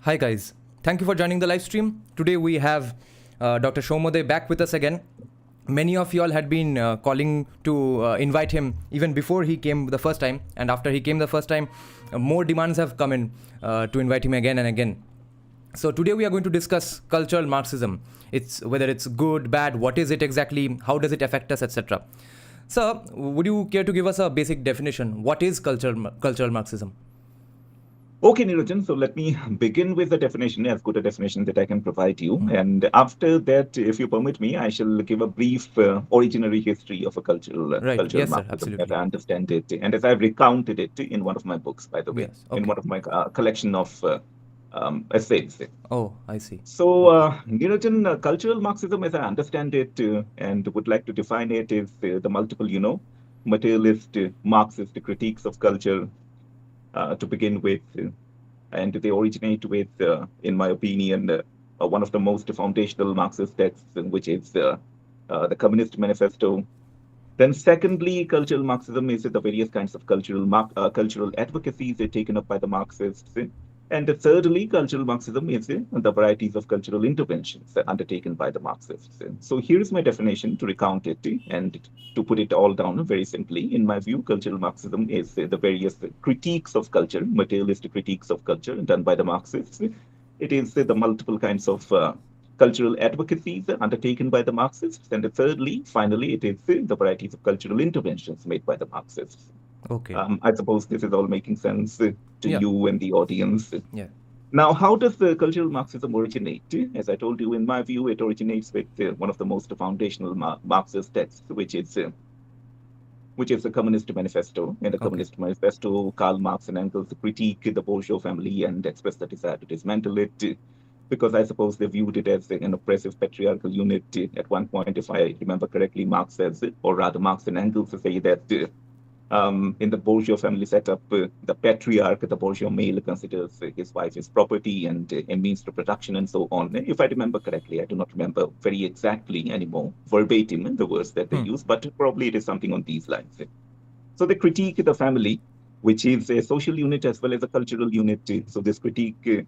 Hi guys, thank you for joining the live stream. Today we have Dr. Saumya Dey back with us again. Many of you all had been calling to invite him even before he came the first time, and after he came the first time, more demands have come in to invite him again and again. So today we are going to discuss cultural Marxism. It's whether it's good, bad, what is it exactly, how does it affect us, etc. So, would you care to give us a basic definition? What is cultural Marxism? Okay, Niranjan, so let me begin with the definition, as good a definition that I can provide you. And after that, if you permit me, I shall give a brief originary history of a cultural Right. cultural Yes, sir. Marxism as Absolutely. I understand it, and as I've recounted it in one of my books, by the way, Yes. in Okay. one of my collection of essays. Oh, I see. So, Okay. Niranjan, cultural Marxism, as I understand it, and would like to define it, is the multiple, materialist Marxist critiques of culture to begin with. And they originate with, in my opinion, one of the most foundational Marxist texts, which is the Communist Manifesto. Then, secondly, cultural Marxism is the various kinds of cultural advocacies taken up by the Marxists. And thirdly, cultural Marxism is the varieties of cultural interventions undertaken by the Marxists. So here's my definition to recount it and to put it all down very simply. In my view, cultural Marxism is the various critiques of culture, materialist critiques of culture done by the Marxists. It is the multiple kinds of cultural advocacies undertaken by the Marxists. And thirdly, finally, it is the varieties of cultural interventions made by the Marxists. Okay. I suppose this is all making sense to Yeah. you and the audience. Yeah. Now, how does the cultural Marxism originate? As I told you, in my view, it originates with one of the most foundational Marxist texts, which is the Communist Manifesto. In the Okay. Communist Manifesto, Karl Marx and Engels critique the bourgeois family and express the desire to dismantle it, because I suppose they viewed it as an oppressive patriarchal unit. At one point, if I remember correctly, Marx says, or rather Marx and Engels say that in the bourgeois family setup, the patriarch, the bourgeois male, considers his wife his property and a means to production and so on. If I remember correctly, I do not remember very exactly anymore, verbatim, the words that they use, but probably it is something on these lines. So they critique the family, which is a social unit as well as a cultural unit. So this critique,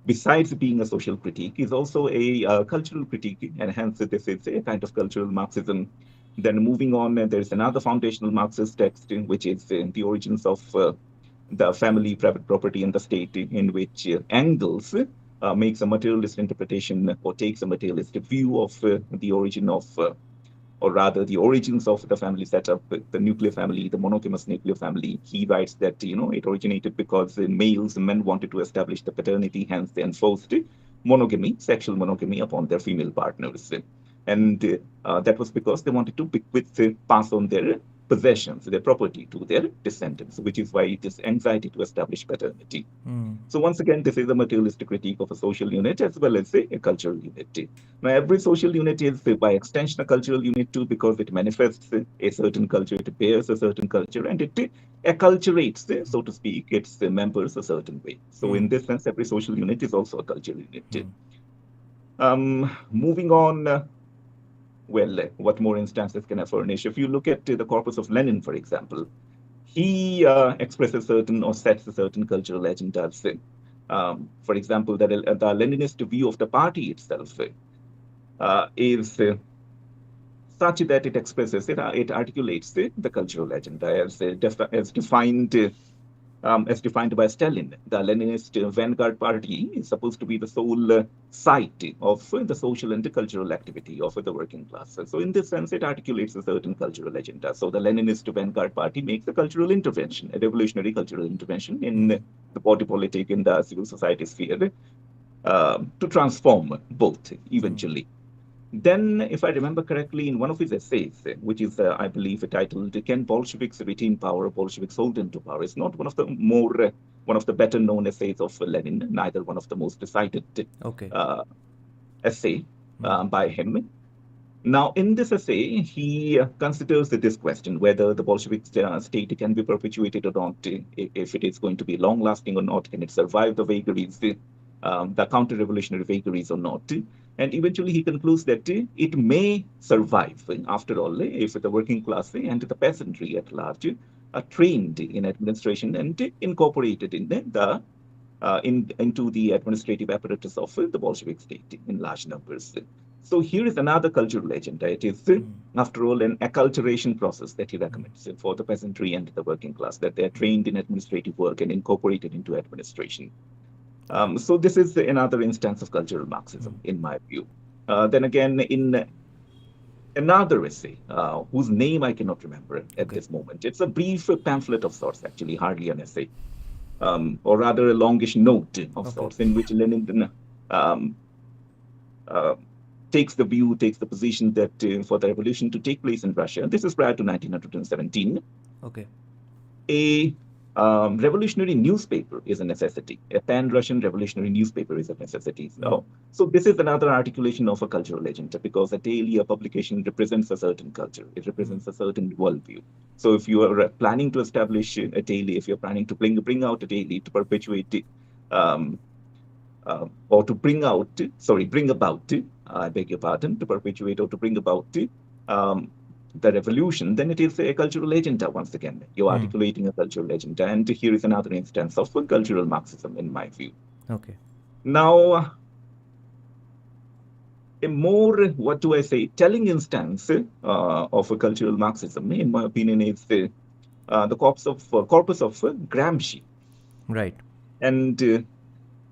besides being a social critique, is also a cultural critique, and hence this is a kind of cultural Marxism. Then moving on, there is another foundational Marxist text, which is the origins of the family, private property, and the state, in which Engels makes a materialist interpretation or takes a materialist view of the origin of or rather the origins of the family setup, the nuclear family, the monogamous nuclear family. He writes that, it originated because men wanted to establish the paternity, hence they enforced monogamy, sexual monogamy upon their female partners. And that was because they wanted to pass on their possessions, their property to their descendants, which is why this anxiety to establish paternity. So once again, this is a materialistic critique of a social unit as well as a cultural unit. Now, every social unit is by extension a cultural unit too, because it manifests a certain culture, it bears a certain culture, and it acculturates, so to speak, its members a certain way. So in this sense, every social unit is also a cultural unit. Moving on, well, what more instances can I furnish? If you look at the corpus of Lenin, for example, he expresses certain or sets a certain cultural agendas. For example, the Leninist view of the party itself is such that it expresses, it articulates the cultural agenda as defined by Stalin. The Leninist vanguard party is supposed to be the sole site of the social and the cultural activity of the working class. So in this sense, it articulates a certain cultural agenda. So the Leninist vanguard party makes a cultural intervention, a revolutionary cultural intervention in the body politic, in the civil society sphere, to transform both eventually. Then, if I remember correctly, in one of his essays, which is, I believe, titled "Can Bolsheviks Retain Power or Bolsheviks Hold Into Power?" It's not one of the better known essays of Lenin, neither one of the most cited essay by him. Now, in this essay, he considers this question whether the Bolshevik state can be perpetuated or not, if it is going to be long lasting or not, can it survive the vagaries, the counter revolutionary vagaries or not. And eventually, he concludes that it may survive, after all, if the working class and the peasantry at large are trained in administration and incorporated in the into the administrative apparatus of the Bolshevik state in large numbers. So here is another cultural agenda. It is, after all, an acculturation process that he recommends for the peasantry and the working class, that they are trained in administrative work and incorporated into administration. So this is another instance of cultural Marxism, in my view. Then again, in another essay, whose name I cannot remember at this moment, it's a brief pamphlet of sorts, actually, hardly an essay, or rather a longish note of sorts, in which Lenin takes the position that for the revolution to take place in Russia, this is prior to 1917, a revolutionary newspaper is a necessity. A pan-Russian revolutionary newspaper is a necessity. So this is another articulation of a cultural agenda, because a daily, a publication represents a certain culture. It represents a certain worldview. So if you are planning to establish a daily, if you're planning to bring out a daily to perpetuate or to bring about, I beg your pardon, to perpetuate or to bring about the revolution, then it is a cultural agenda once again. You're articulating a cultural agenda. And here is another instance of cultural Marxism, in my view. Now, a more, telling instance of a cultural Marxism, in my opinion, is the corpus of Gramsci. Right. And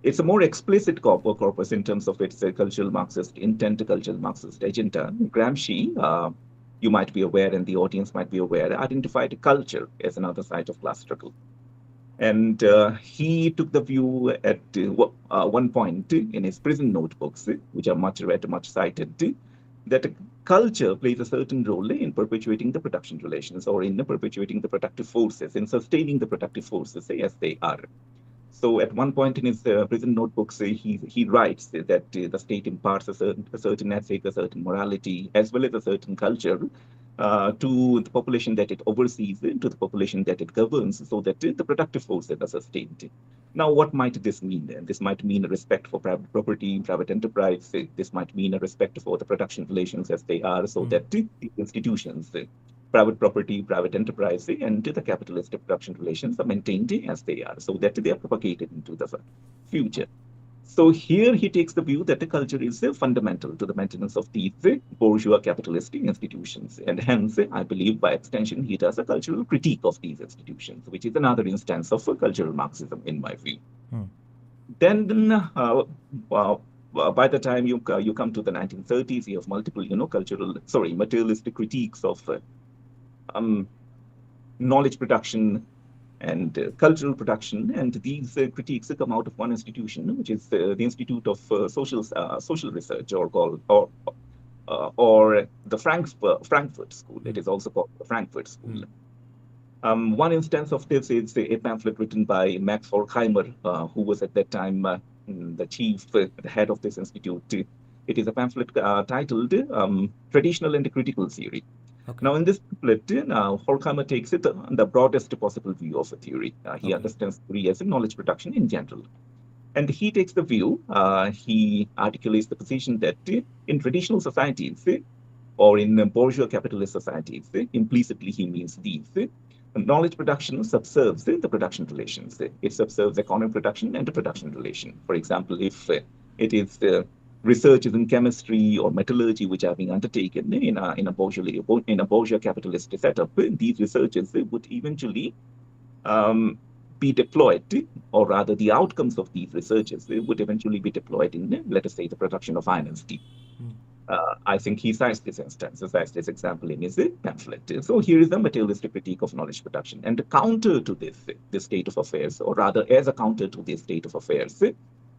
it's a more explicit corpus in terms of its cultural Marxist intent, cultural Marxist agenda. Gramsci, you might be aware, and the audience might be aware, identified culture as another side of class struggle. And he took the view at one point in his prison notebooks, which are much read, much cited, that culture plays a certain role in perpetuating the production relations, or in perpetuating the productive forces, in sustaining the productive forces as they are. So at one point in his prison notebooks, he writes that the state imparts a certain ethic, a certain morality, as well as a certain culture to the population that it oversees, to the population that it governs, so that the productive forces are sustained. Now, what might this mean? This might mean a respect for private property, private enterprise. This might mean a respect for the production relations as they are, so that the institutions, private property, private enterprise, and the capitalist production relations are maintained as they are, so that they are propagated into the future. So here he takes the view that the culture is fundamental to the maintenance of these bourgeois capitalist institutions. And hence, I believe by extension, he does a cultural critique of these institutions, which is another instance of cultural Marxism, in my view. Then by the time you come to the 1930s, you have multiple, materialistic critiques of knowledge production and cultural production, and these critiques come out of one institution, which is the Institute of Social Research, or the Frankfurt School. It is also called the Frankfurt School. One instance of this is a pamphlet written by Max Horkheimer, who was at that time the head of this institute. It is a pamphlet titled Traditional and Critical Theory. Now, in this pamphlet, Horkheimer takes it the broadest possible view of a theory. He understands theory as a knowledge production in general. And he takes the view, he articulates the position that in traditional societies, or in bourgeois capitalist societies, implicitly he means these, knowledge production subserves the production relations. It subserves economic production and the production relation. For example, if it is researches in chemistry or metallurgy which are being undertaken in a bourgeois capitalist setup, these researches would eventually be deployed, or rather the outcomes of these researches would eventually be deployed in, let us say, the production of iron and steel. I think he cites this instance, cites this example in his pamphlet. So here is the materialistic critique of knowledge production. And the counter to this state of affairs, or rather as a counter to this state of affairs,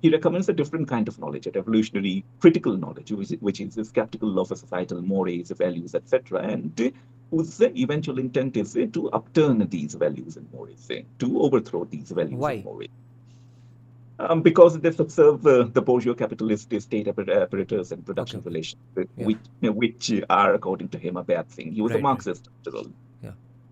he recommends a different kind of knowledge, a revolutionary critical knowledge, which is skeptical of societal mores, values, etc., and whose eventual intent is to upturn these values and mores, to overthrow these values and mores. Because they subserve the bourgeois capitalist state apparatus and production relations, which are, according to him, a bad thing. He was a Marxist, after all.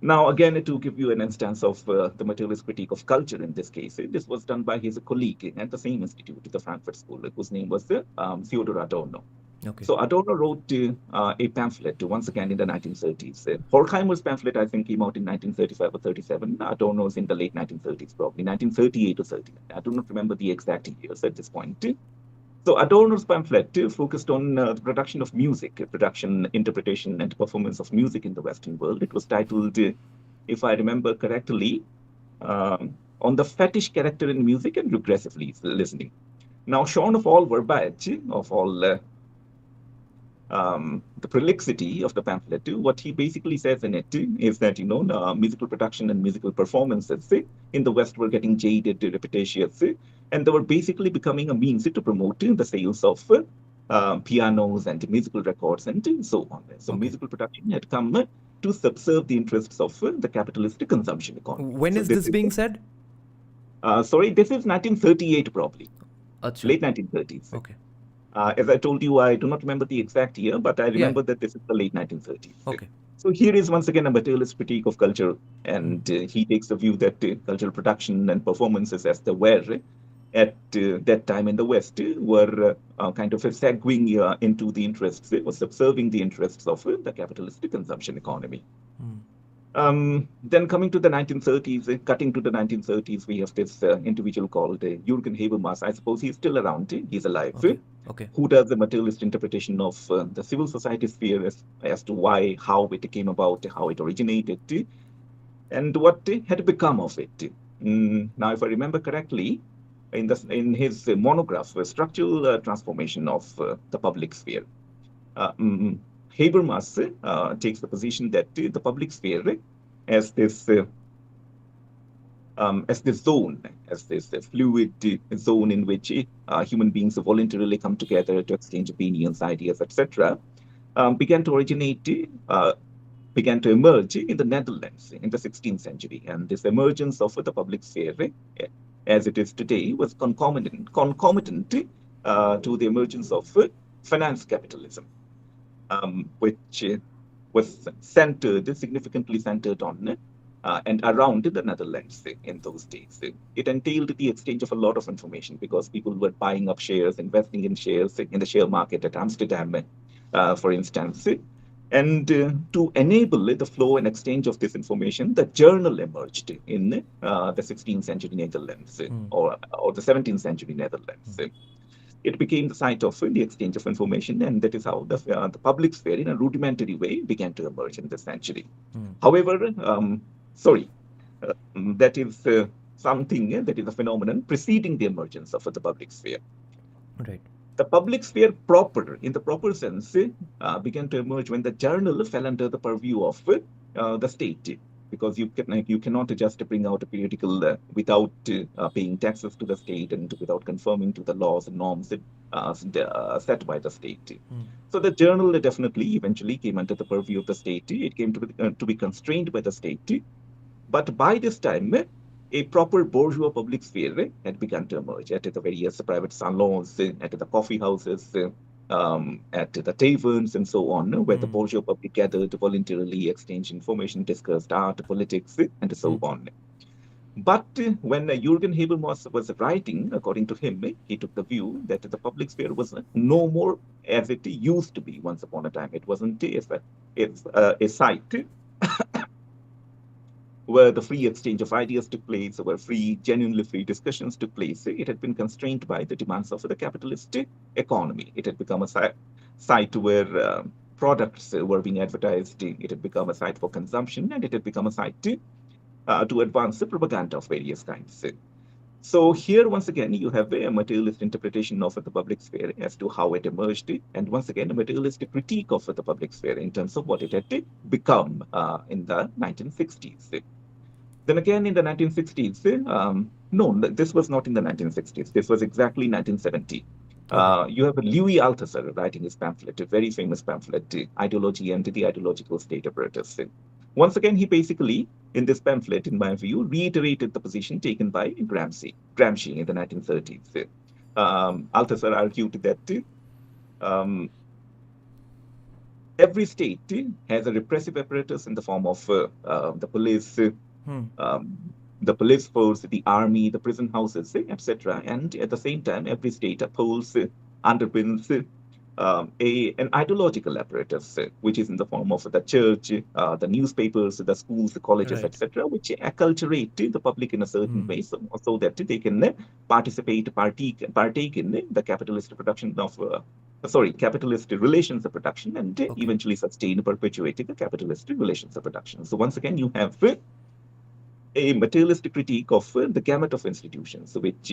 Now, again, to give you an instance of the materialist critique of culture in this case, this was done by his colleague at the same institute, the Frankfurt School, whose name was Theodor Adorno. Okay. So Adorno wrote a pamphlet once again in the 1930s. Horkheimer's pamphlet, I think, came out in 1935 or 37. Adorno's in the late 1930s, probably 1938 or 30. I do not remember the exact years at this point. So Adorno's pamphlet focused on the production of music, production, interpretation, and performance of music in the Western world. It was titled, if I remember correctly, on the fetish character in music and regressive listening. Now, shorn of all verbiage, of all the prolixity of the pamphlet, what he basically says in it is that, musical production and musical performances in the West were getting jaded, repetitious, and they were basically becoming a means to promote the sales of pianos and musical records and so on. So musical production had come to subserve the interests of the capitalist consumption economy. When is this being said? Sorry, this is 1938 probably. Achha. Late 1930s. Okay. As I told you, I do not remember the exact year, but I remember that this is the late 1930s. Okay. So here is once again a materialist critique of culture, and he takes the view that cultural production and performances as they were at that time in the West were kind of segueing into the interests, or subserving the interests of the capitalist consumption economy. Then coming to the 1930s, cutting to the 1930s, we have this individual called Jürgen Habermas. I suppose he's still around. He's alive. Okay. Who does the materialist interpretation of the civil society sphere as to why, how it came about, how it originated, and what had become of it. Now, if I remember correctly, in his monograph, Structural Transformation of the Public Sphere, Habermas takes the position that the public sphere as this zone, as this fluid zone in which human beings voluntarily come together to exchange opinions, ideas, etc., began to emerge in the Netherlands in the 16th century. And this emergence of the public sphere, as it is today, was concomitant to the emergence of finance capitalism, which was significantly centered on and around the Netherlands in those days. It entailed the exchange of a lot of information because people were buying up shares, investing in shares in the share market at Amsterdam, for instance. And to enable the flow and exchange of this information, the journal emerged in the 16th century Netherlands or the 17th century Netherlands. It became the site of the exchange of information, and that is how the public sphere, in a rudimentary way, began to emerge in this century. However, that is something that is a phenomenon preceding the emergence of the public sphere. Right. The public sphere proper, in the proper sense, began to emerge when the journal fell under the purview of the state, because you cannot just bring out a periodical without paying taxes to the state and without conforming to the laws and norms set by the state. So the journal definitely eventually came under the purview of the state. It came to be constrained by the state. But by this time, a proper bourgeois public sphere had begun to emerge at the various private salons, at the coffee houses, at the taverns, and so on, where the bourgeois public gathered to voluntarily exchange information, discussed art, politics, and so on. But when Jürgen Habermas was writing, according to him, he took the view that the public sphere was no more as it used to be once upon a time. It wasn't a site where the free exchange of ideas took place, where genuinely free discussions took place. It had been constrained by the demands of the capitalist economy. It had become a site where products were being advertised. It had become a site for consumption, and it had become a site to advance the propaganda of various kinds. So here, once again, you have a materialist interpretation of the public sphere as to how it emerged, and once again, a materialist critique of the public sphere in terms of what it had become in the 1960s. Then again, in the 1960s, no, this was not in the 1960s. This was exactly 1970. You have Louis Althusser writing his pamphlet, a very famous pamphlet, Ideology and the Ideological State Apparatus. Once again, he basically, in this pamphlet, in my view, reiterated the position taken by Gramsci in the 1930s. Althusser argued that every state has a repressive apparatus in the form of the police, the police force, the army, the prison houses, etc. And at the same time, every state upholds, underpins, an ideological apparatus, which is in the form of the church, the newspapers, the schools, the colleges, Right. etc., which acculturate the public in a certain way, so that they can partake in the capitalist production of, capitalist relations of production, and Okay. eventually sustain, perpetuate the capitalist relations of production. So once again, you have a materialistic critique of the gamut of institutions which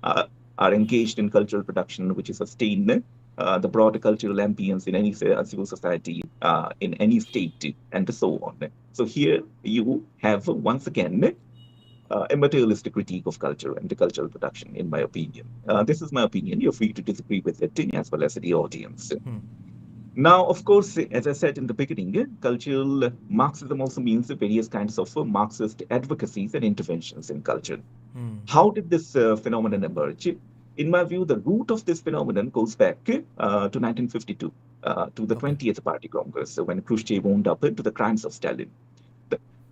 are engaged in cultural production, which is sustain the broader cultural ambience in any civil society, in any state, and so on. So here you have once again a materialistic critique of culture and the cultural production, in my opinion. This is my opinion. You're free to disagree with it as well as the audience. Now, of course, as I said in the beginning, cultural Marxism also means various kinds of Marxist advocacies and interventions in culture. How did this phenomenon emerge? In my view, the root of this phenomenon goes back to 1952, to the Okay. 20th Party Congress, when Khrushchev owned up to the crimes of Stalin.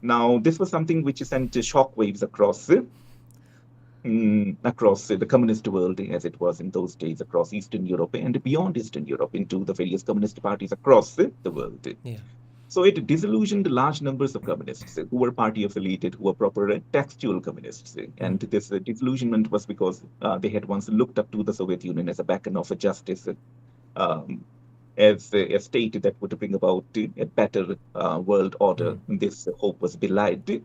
Now, this was something which sent shockwaves across the communist world, as it was in those days, across Eastern Europe and beyond Eastern Europe, into the various communist parties across the world. Yeah. So it disillusioned large numbers of communists who were party affiliated, who were proper textual communists. And this disillusionment was because they had once looked up to the Soviet Union as a beacon of justice, um, as a state that would bring about a better world order. This hope was belied.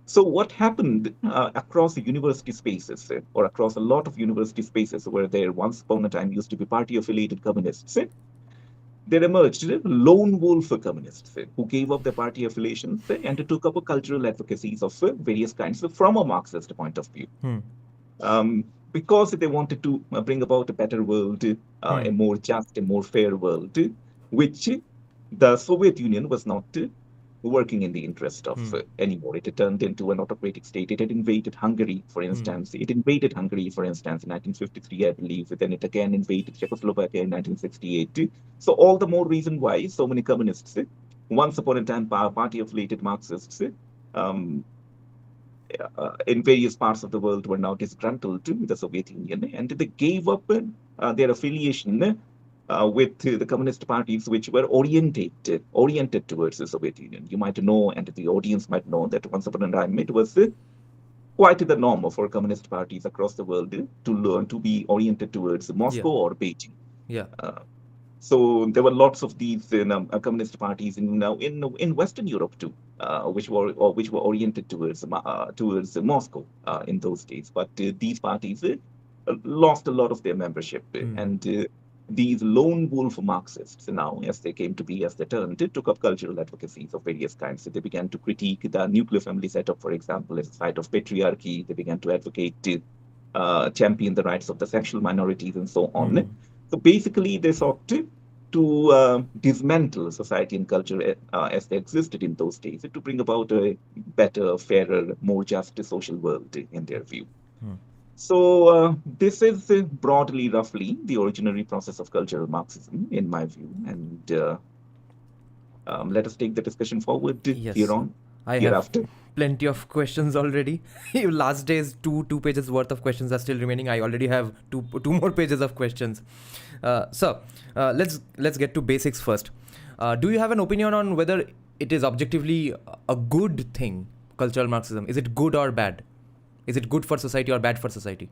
So what happened across the university spaces, or across a lot of university spaces where there once upon a time used to be party-affiliated communists, there emerged lone wolf communists who gave up their party affiliations and took up cultural advocacies of various kinds from a Marxist point of view. Because they wanted to bring about a better world, a more just, a more fair world, which the Soviet Union was not working in the interest of anymore. It turned into an autocratic state. It had invaded Hungary, for instance. It invaded Hungary, for instance, in 1953, I believe. Then it again invaded Czechoslovakia in 1968. So all the more reason why so many communists, once upon a time party-affiliated Marxists, in various parts of the world were now disgruntled with the Soviet Union, and they gave up their affiliation with the communist parties which were oriented towards the Soviet Union. You might know, and the audience might know, that once upon a time it was quite the norm for communist parties across the world to learn to be oriented towards Moscow or Beijing. Yeah. So there were lots of these communist parties in Western Europe too, which were oriented towards Moscow in those days. But these parties lost a lot of their membership, and these lone wolf Marxists now, as they came to be, as they turned, took up cultural advocacies of various kinds. So they began to critique the nuclear family setup, for example, as a site of patriarchy. They began to advocate, champion the rights of the sexual minorities, and so on. So basically, they sought to dismantle society and culture as they existed in those days, to bring about a better, fairer, more just social world in their view. So this is broadly, roughly, the originary process of cultural Marxism, in my view. And let us take the discussion forward here on. I hereafter. have plenty of questions already. Last day's two pages worth of questions are still remaining. I already have two more pages of questions. Let's get to basics first. Do you have an opinion on whether it is objectively a good thing, cultural Marxism? Is it good or bad? Is it good for society or bad for society?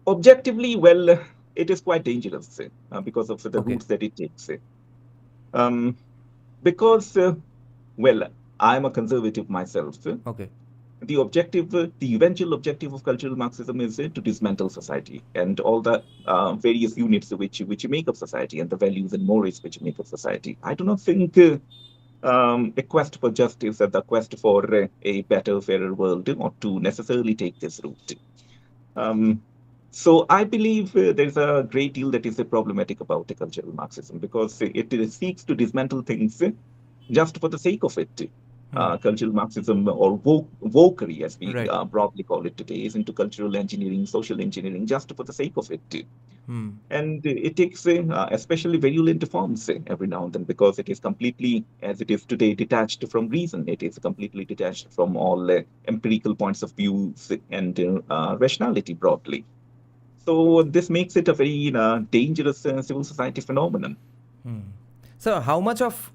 Objectively, well, it is quite dangerous because of the routes that it takes. Because, well, I'm a conservative myself. Okay. The eventual objective of cultural Marxism is to dismantle society and all the various units which make up society, and the values and mores which make up society. I do not think a quest for justice and the quest for a better, fairer world ought to necessarily take this route. So I believe there's a great deal that is problematic about the cultural Marxism, because it seeks to dismantle things just for the sake of it. Cultural Marxism, or wokery, as we broadly call it today, is into cultural engineering, social engineering, just for the sake of it. And it takes especially virulent forms every now and then, because it is completely, as it is today, detached from reason. It is completely detached from all empirical points of view and rationality broadly. So this makes it a very dangerous civil society phenomenon. So, how much of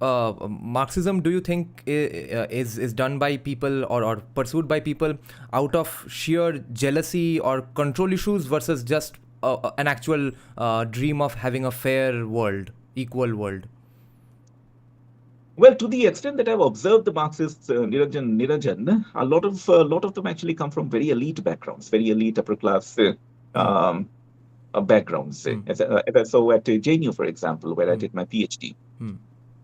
Marxism do you think is done by people or pursued by people out of sheer jealousy or control issues versus just an actual dream of having a fair world, equal world? Well, to the extent that I've observed the Marxists, Niranjan, a lot of them actually come from very elite backgrounds, very elite upper class um, backgrounds. As I saw at JNU, for example, where I did my PhD.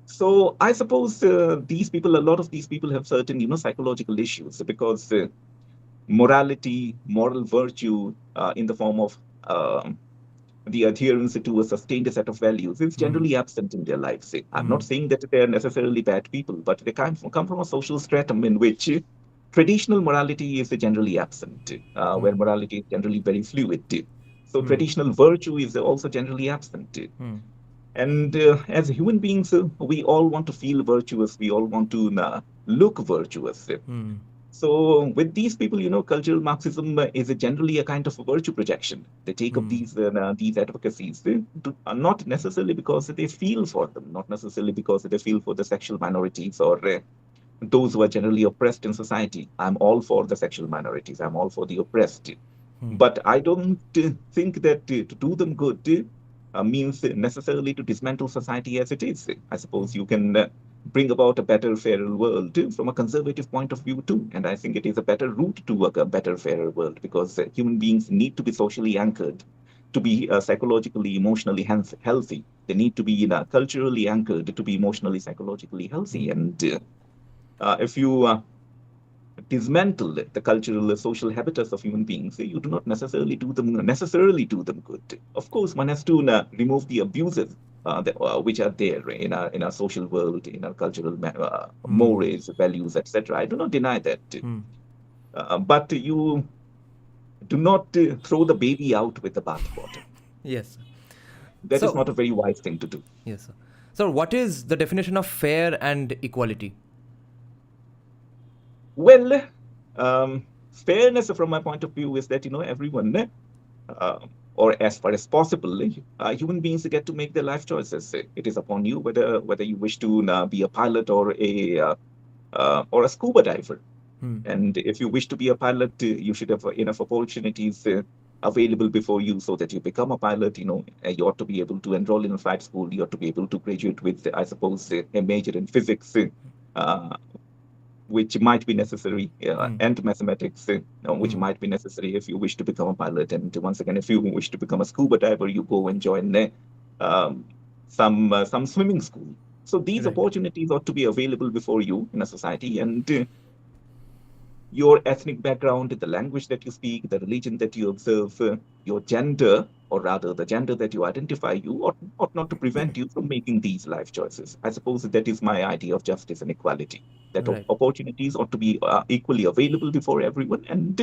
So I suppose these people, a lot of these people have certain, psychological issues because morality, moral virtue in the form of the adherence to a sustained set of values is generally absent in their lives. I'm not saying that they are necessarily bad people, but they come from a social stratum in which traditional morality is generally absent, where morality is generally very fluid. So traditional virtue is also generally absent. And as human beings, we all want to feel virtuous. We all want to look virtuous. So with these people, cultural Marxism is generally a kind of a virtue projection. They take up these advocacies, not necessarily because they feel for them, not necessarily because they feel for the sexual minorities or those who are generally oppressed in society. I'm all for the sexual minorities. I'm all for the oppressed. But I don't think that to do them good means necessarily to dismantle society as it is. I suppose you can bring about a better, fairer world from a conservative point of view too. And I think it is a better route to a better, fairer world because human beings need to be socially anchored to be psychologically, emotionally healthy. They need to be culturally anchored to be emotionally, psychologically healthy. And if you dismantle the cultural, social habitus of human beings, you do not necessarily do them good. Of course, one has to remove the abuses which are there in our social world, in our cultural mores, values, etc. I do not deny that, but you do not throw the baby out with the bathwater. Yes. That is not a very wise thing to do. Yes, sir. So, what is the definition of fair and equality? Well, fairness from my point of view is that everyone, or as far as possible, human beings get to make their life choices. It is upon you whether you wish to be a pilot or a scuba diver. And if you wish to be a pilot, you should have enough opportunities available before you so that you become a pilot. You ought to be able to enroll in a flight school. You ought to be able to graduate with, I suppose, a major in physics, which might be necessary, and mathematics, which might be necessary if you wish to become a pilot. And once again, if you wish to become a scuba diver, you go and join some swimming school. So these opportunities ought to be available before you in a society, and your ethnic background, the language that you speak, the religion that you observe, your gender, or rather the gender that you identify, you ought not to prevent you from making these life choices. I suppose that is my idea of justice and equality, that opportunities ought to be equally available before everyone, and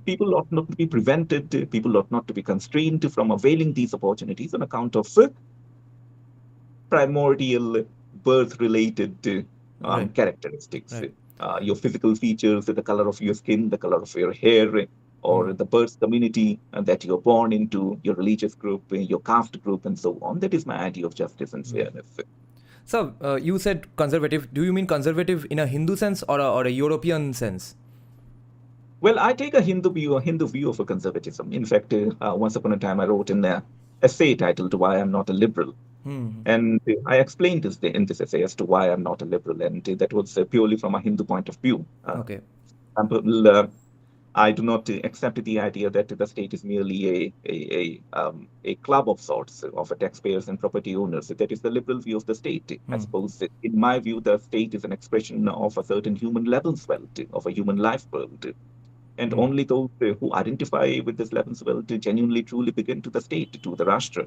people ought not to be prevented, people ought not to be constrained from availing these opportunities on account of primordial birth-related characteristics. Your physical features, the color of your skin, the color of your hair, or the birth community that you're born into, your religious group, your caste group, and so on. That is my idea of justice and fairness. So, you said conservative. Do you mean conservative in a Hindu sense or a European sense? Well, I take a Hindu view of a conservatism. In fact, once upon a time, I wrote an essay titled "Why I'm Not a Liberal." And I explained this in this essay as to why I'm not a liberal, and that was purely from a Hindu point of view. I do not accept the idea that the state is merely a club of sorts of taxpayers and property owners. That is the liberal view of the state. I suppose, in my view, the state is an expression of a certain human Lebenswelt, of a human life world. And only those who identify with this Lebenswelt genuinely, truly begin to the state, to the Rashtra.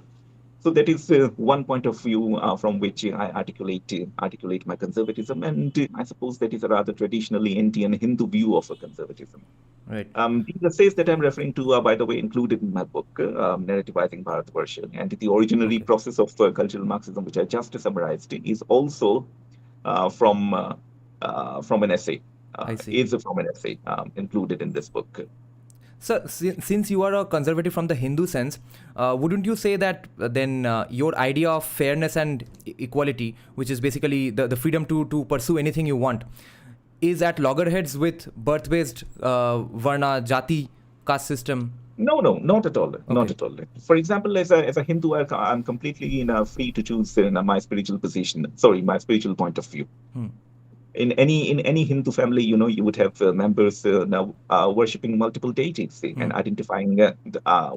So that is one point of view from which I articulate my conservatism, and I suppose that is a rather traditionally Indian Hindu view of a conservatism. Right. These essays that I'm referring to are, by the way, included in my book, Narrativizing Bahratvarṣa, and the originary process of cultural Marxism, which I just summarized, is also from an essay. Is from an essay included in this book. So, since you are a conservative from the Hindu sense, wouldn't you say that then your idea of fairness and equality, which is basically the freedom to pursue anything you want, is at loggerheads with birth-based Varna, Jati, caste system? No, no, not at all. Not Okay. at all. For example, as a Hindu, I'm completely free to choose my spiritual position. Sorry, my spiritual point of view. Hmm. In any Hindu family, you would have members now worshipping multiple deities and identifying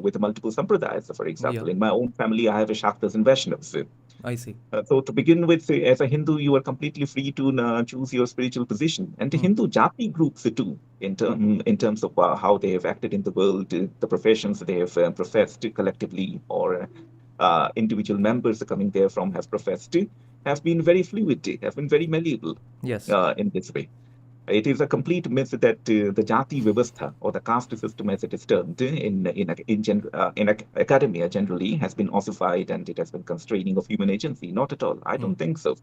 with multiple sampradayas. So for Yeah, example, in my own family, I have a Shaktas and Vaishnavas. I see. So to begin with, as a Hindu, you are completely free to choose your spiritual position. And the Hindu Jati groups too, in terms of how they have acted in the world, the professions they have professed collectively, or individual members coming there from have professed, have been very fluid, have been very malleable Yes. in this way. It is a complete myth that the Jati Vasta, or the caste system as it is termed in academia generally, has been ossified and it has been constraining of human agency. Not at all. I don't think so.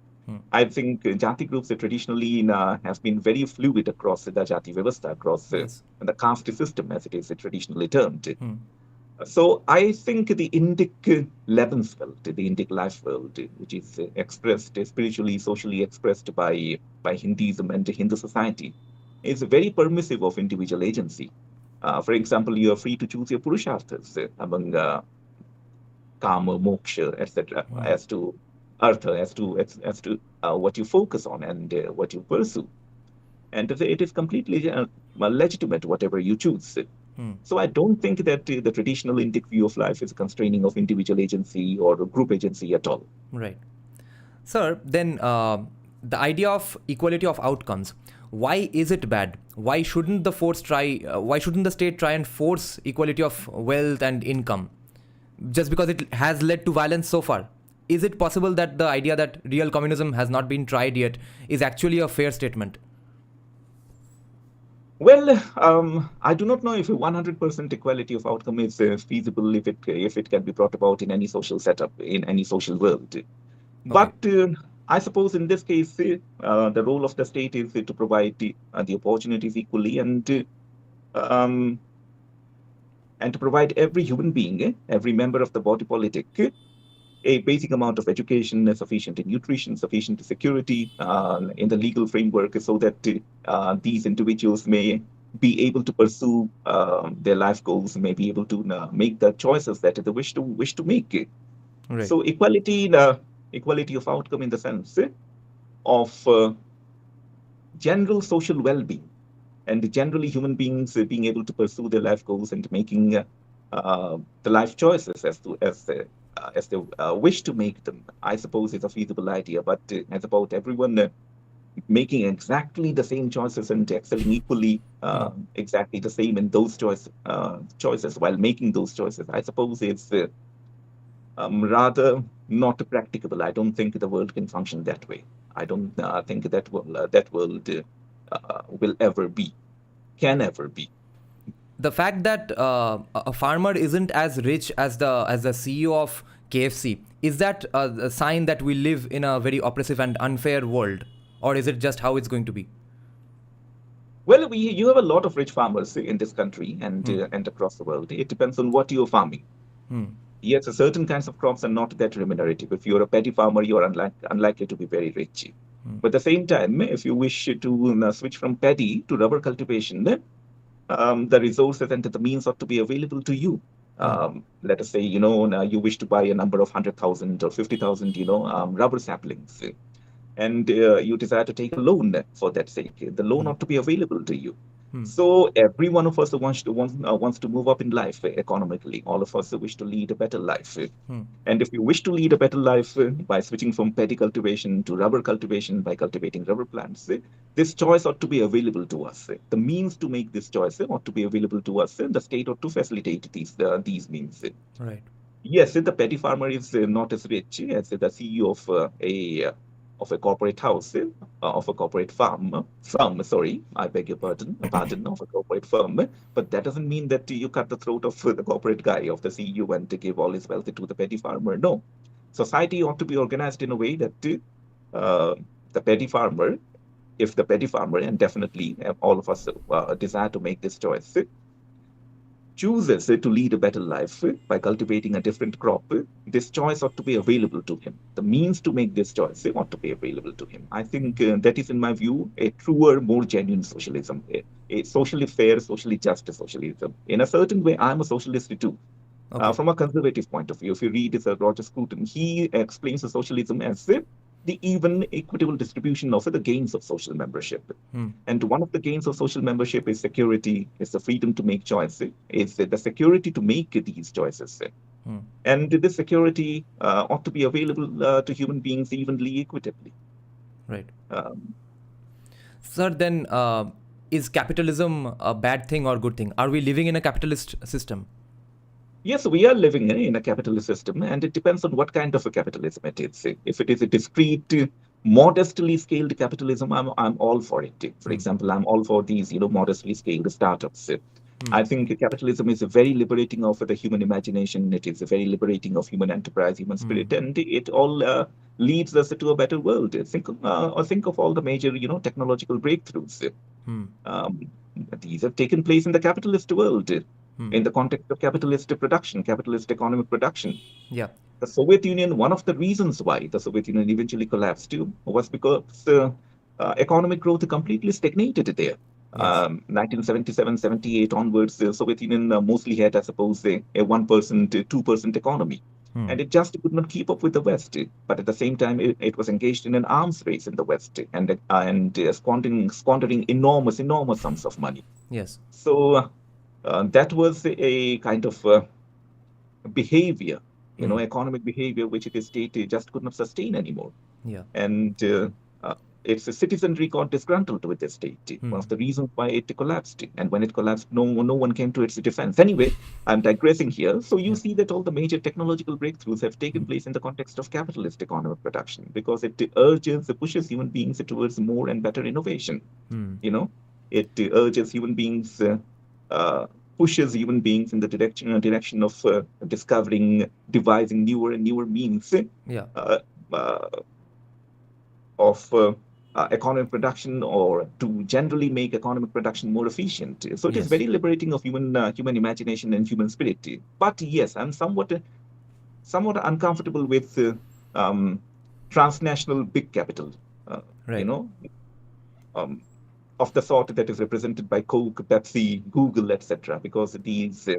I think Jati groups traditionally have been very fluid across the Jati Vasta, across Yes. the caste system as it is traditionally termed. So I think the Indic Lebenswelt, the Indic life world, which is expressed spiritually, socially expressed by Hinduism and Hindu society, is very permissive of individual agency. For example, you are free to choose your purusharthas among kama, moksha, etc., as to artha, as to what you focus on and what you pursue. And it is completely legitimate, whatever you choose. So I don't think that the traditional Indic view of life is constraining of individual agency or group agency at all. Right. Sir, then the idea of equality of outcomes, why is it bad? Why shouldn't why shouldn't the state try and force equality of wealth and income? Just because it has led to violence so far. Is it possible that the idea that real communism has not been tried yet is actually a fair statement? Well, I do not know if a 100% equality of outcome is feasible if it can be brought about in any social setup, in any social world. But I suppose in this case, the role of the state is to provide the opportunities equally and to provide every human being, every member of the body politic, a basic amount of education, sufficient nutrition, sufficient security in the legal framework, so that these individuals may be able to pursue their life goals, may be able to make the choices that they wish to make. Right. So equality of outcome in the sense of general social well-being, and generally human beings being able to pursue their life goals and making the life choices as they wish to make them, I suppose is a feasible idea. But as about everyone making exactly the same choices and excelling equally exactly the same in those choices while making those choices, I suppose it's rather not practicable. I don't think the world can function that way. I don't think that world will ever be, can ever be. The fact that a farmer isn't as rich as the CEO of KFC, is that a sign that we live in a very oppressive and unfair world, or is it just how it's going to be? Well, you have a lot of rich farmers in this country and across the world. It depends on what you're farming. Yes, certain kinds of crops are not that remunerative. If you're a paddy farmer, you're unlikely to be very rich. But at the same time, if you wish to switch from paddy to rubber cultivation, the resources and the means ought to be available to you. Let us say, you wish to buy a number of 100,000 or 50,000, rubber saplings, and you desire to take a loan for that sake. The loan ought to be available to you. So every one of us wants to move up in life economically. All of us wish to lead a better life. And if you wish to lead a better life by switching from paddy cultivation to rubber cultivation by cultivating rubber plants, this choice ought to be available to us. The means to make this choice ought to be available to us, and the state ought to facilitate these means. Right. Yes, the petty farmer is not as rich as the CEO of a corporate house, of a corporate firm, sorry, I beg your pardon, of a corporate firm. But that doesn't mean that you cut the throat of the corporate guy, of the CEO, and give all his wealth to the petty farmer. No. Society ought to be organized in a way that the petty farmer, if the petty farmer, and definitely all of us desire to make this choice, chooses to lead a better life by cultivating a different crop, this choice ought to be available to him. The means to make this choice ought to be available to him. I think that is, in my view, a truer, more genuine socialism, a socially fair, socially just socialism. In a certain way, I'm a socialist too. Okay. From a conservative point of view, if you read Sir Roger Scruton, he explains socialism as the even, equitable distribution of the gains of social membership. And one of the gains of social membership is security, is the freedom to make choices, is the security to make these choices. And this security ought to be available to human beings evenly, equitably. Right. Sir, then is capitalism a bad thing or good thing? Are we living in a capitalist system? Yes, we are living in a capitalist system, and it depends on what kind of a capitalism it is. If it is a discrete, modestly scaled capitalism, I'm all for it. For example, I'm all for these, modestly scaled startups. I think capitalism is very liberating of the human imagination. It is very liberating of human enterprise, human spirit, and it all leads us to a better world. Think of all the major, technological breakthroughs. These have taken place in the capitalist world. In the context of capitalist production, capitalist economic production. Yeah. The Soviet Union, one of the reasons why the Soviet Union eventually collapsed was because economic growth completely stagnated there. Yes. 1977, 78 onwards, the Soviet Union mostly had, I suppose, a 1%, 2% economy. And it just could not keep up with the West. But at the same time, it was engaged in an arms race in the West and squandering enormous sums of money. Yes. So that was a kind of behavior, economic behavior, which the state just could not sustain anymore. Yeah. And its citizenry got disgruntled with the state. One of the reasons why it collapsed. And when it collapsed, no one came to its defense. Anyway, I'm digressing here. So you see that all the major technological breakthroughs have taken place in the context of capitalist economic production, because it pushes human beings towards more and better innovation. It urges human beings, pushes human beings in the direction of discovering, devising newer and newer means of economic production, or to generally make economic production more efficient. So it is very liberating of human imagination and human spirit. But yes, I'm somewhat uncomfortable with transnational big capital. Of the sort that is represented by Coke, Pepsi, Google, etc., because these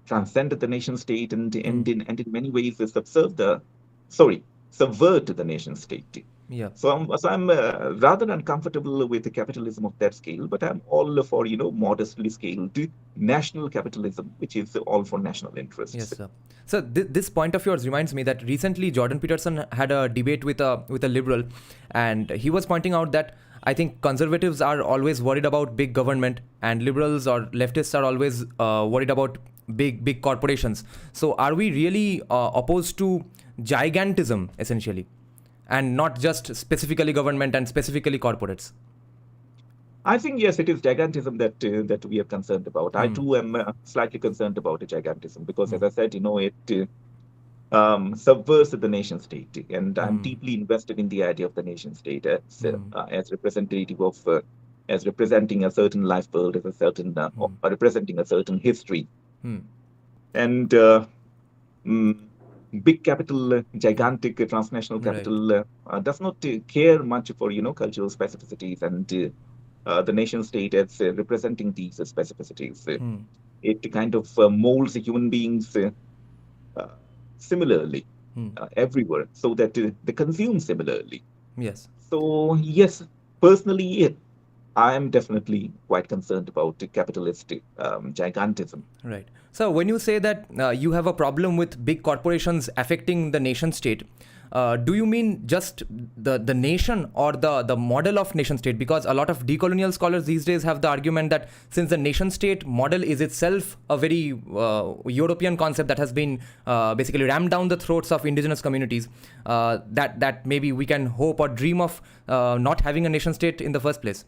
transcend the nation state and in many ways subvert the nation state. Yeah. So I'm rather uncomfortable with the capitalism of that scale, but I'm all for modestly scaled national capitalism, which is all for national interests. Yes, sir. So this point of yours reminds me that recently Jordan Peterson had a debate with a liberal, and he was pointing out that I think conservatives are always worried about big government, and liberals or leftists are always worried about big corporations. So are we really opposed to gigantism, essentially, and not just specifically government and specifically corporates? I think, yes, it is gigantism that we are concerned about. I too am slightly concerned about the gigantism, because, as I said, it subverts the nation state, and I'm deeply invested in the idea of the nation state as representative of, as representing a certain life world, as a certain or representing a certain history, and big capital, gigantic transnational capital does not care much for cultural specificities and the nation state as representing these specificities. It kind of molds human beings similarly everywhere, so that they consume similarly. Yes. So yes, personally, I am definitely quite concerned about capitalist gigantism. Right. So when you say that you have a problem with big corporations affecting the nation state, do you mean just the nation or the model of nation state? Because a lot of decolonial scholars these days have the argument that since the nation state model is itself a very European concept that has been basically rammed down the throats of indigenous communities, that maybe we can hope or dream of not having a nation state in the first place.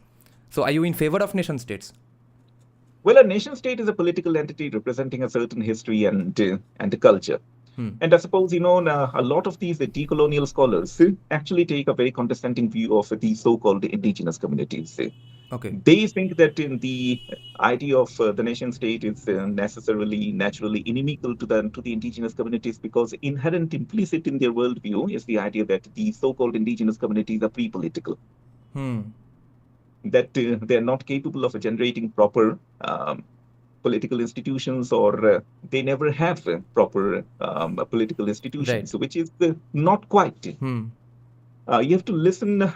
So are you in favor of nation states? Well, a nation state is a political entity representing a certain history and culture. And I suppose, a lot of these decolonial scholars actually take a very condescending view of these so-called indigenous communities. Okay. They think that in the idea of the nation state is necessarily, naturally inimical to the indigenous communities, because inherent, implicit in their worldview is the idea that the so-called indigenous communities are pre-political, Hmm. that they're not capable of generating proper political institutions, or they never have proper political institutions, Right. which is not quite. Hmm. You have to listen.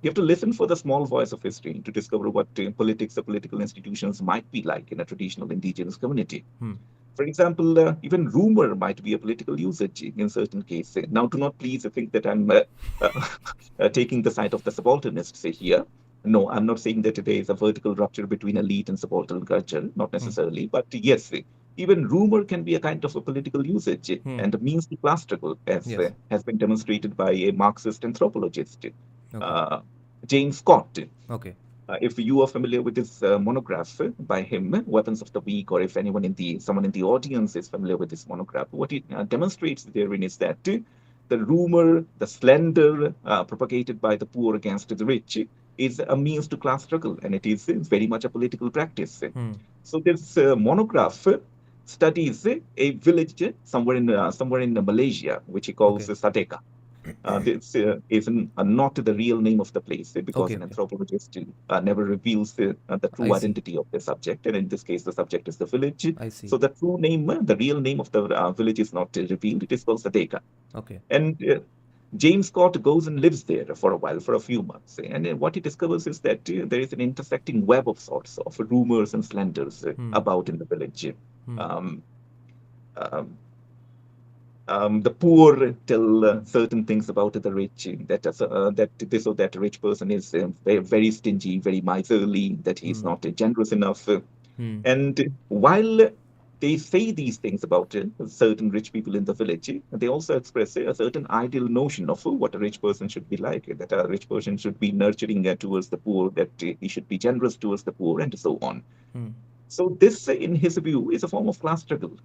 You have to listen for the small voice of history to discover what politics or political institutions might be like in a traditional indigenous community. Hmm. For example, even rumor might be a political usage in certain cases. Now, do not please think that I'm taking the side of the subalternist here. No, I'm not saying that there is a vertical rupture between elite and subaltern culture, not Hmm. necessarily. But yes, even rumor can be a kind of a political usage Hmm. and a means to class struggle, as Yes. has been demonstrated by a Marxist anthropologist, Okay. uh, James Scott. Okay. If you are familiar with this monograph by him, Weapons of the Weak, or if someone in the audience is familiar with this monograph, what it demonstrates therein is that the rumor, the slander propagated by the poor against the rich is a means to class struggle, and it is very much a political practice. Hmm. So this monograph studies a village somewhere in Malaysia, which he calls Okay. Sadeka. This is not the real name of the place, because Okay. an Okay. anthropologist never reveals the I true see. identity of the subject. And in this case, the subject is the village. I see. So the true name, the real name of the village is not revealed. It is called Sadeka. Okay. And James Scott goes and lives there for a while, for a few months. And what he discovers is that there is an intersecting web of sorts of rumors and slanders Hmm. about in the village. Hmm. Um, um, the poor tell certain things about the rich, that this or that rich person is very, very stingy, very miserly, that he's Hmm. not generous enough. Hmm. And while they say these things about certain rich people in the village, they also express a certain ideal notion of what a rich person should be like, that a rich person should be nurturing towards the poor, that he should be generous towards the poor, and so on. Hmm. So this, in his view, is a form of class struggle.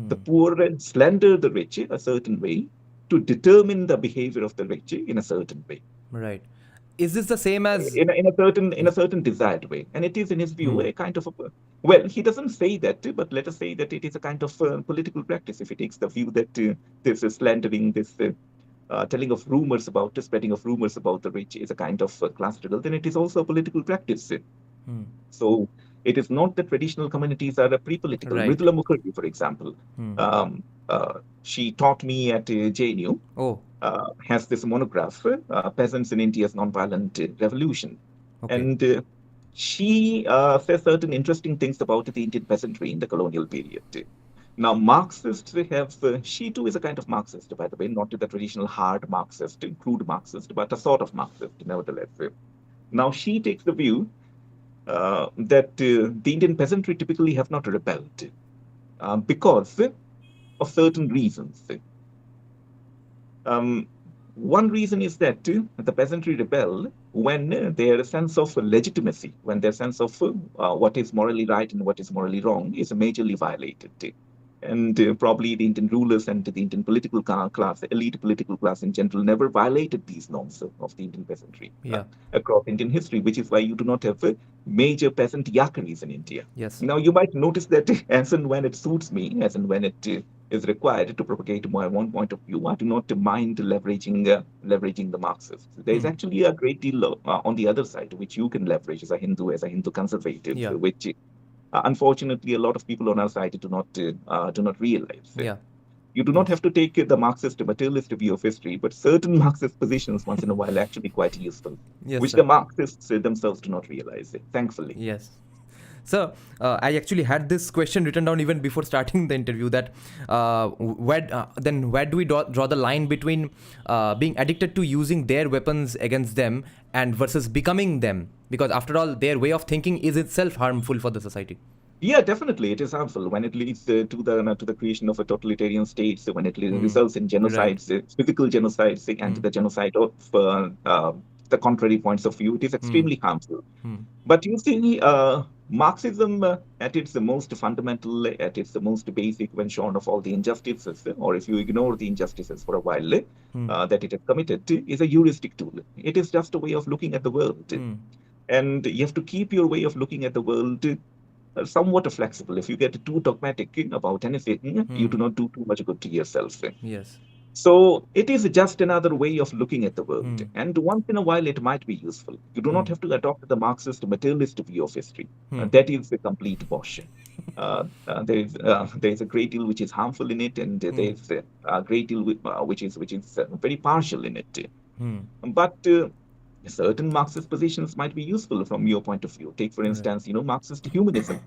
The Hmm. poor slander the rich a certain way to determine the behavior of the rich in a certain way, Right. Is this the same as? in a certain desired way. And it is, in his view, Hmm. a kind of well, he doesn't say that, but let us say that it is a kind of political practice. If he takes the view that this is slandering, this telling of rumors about the spreading of rumors about the rich is a kind of class struggle, then it is also a political practice. Hmm. So it is not that traditional communities are pre-political. Right. Mridula Mukherjee, for example, Hmm. she taught me at JNU, Oh. has this monograph, Peasants in India's Nonviolent Revolution. Okay. And she says certain interesting things about the Indian peasantry in the colonial period. Now, Marxists have, she too is a kind of Marxist, by the way, not the traditional hard Marxist, crude Marxist, but a sort of Marxist, nevertheless. Now, she takes the view that the Indian peasantry typically have not rebelled because of certain reasons. One reason is that the peasantry rebel when their sense of legitimacy, when their sense of what is morally right and what is morally wrong is majorly violated. And probably the Indian rulers and the Indian political class, the elite political class in general, never violated these norms of the Indian peasantry Yeah. across Indian history, which is why you do not have major peasant yakaris in India. Yes. Now, you might notice that as and when it suits me, as and when it is required to propagate my one point of view, I do not mind leveraging the Marxists. There is Hmm. actually a great deal on the other side which you can leverage as a Hindu conservative, Yeah. which unfortunately a lot of people on our side do not realize. Yeah. You do not Yes. have to take the Marxist materialist view of history, but certain Marxist positions once in a while are actually quite useful, Yes, which sir. the Marxists themselves do not realize, thankfully. Yes. So I actually had this question written down even before starting the interview. That where do we draw the line between being addicted to using their weapons against them and versus becoming them? Because after all, their way of thinking is itself harmful for the society. Yeah, definitely, it is harmful when it leads to the creation of a totalitarian state. So when it Hmm. results in Right. genocides, physical genocides, and Hmm. the genocide of the contrary points of view, it is Hmm. extremely harmful. Hmm. But you see, Marxism, at its most fundamental, at its most basic, when shorn of all the injustices, or if you ignore the injustices for a while Hmm. that it has committed, is a heuristic tool. It is just a way of looking at the world. Hmm. And you have to keep your way of looking at the world somewhat flexible. If you get too dogmatic about anything, you do not do too much good to yourself. Yes. So it is just another way of looking at the world. Hmm. And once in a while, it might be useful. You do not have to adopt the Marxist materialist view of history. That is a complete bosh. There is a great deal which is harmful in it, and there is a great deal which is very partial in it. But certain Marxist positions might be useful from your point of view. Take, for instance, Marxist humanism.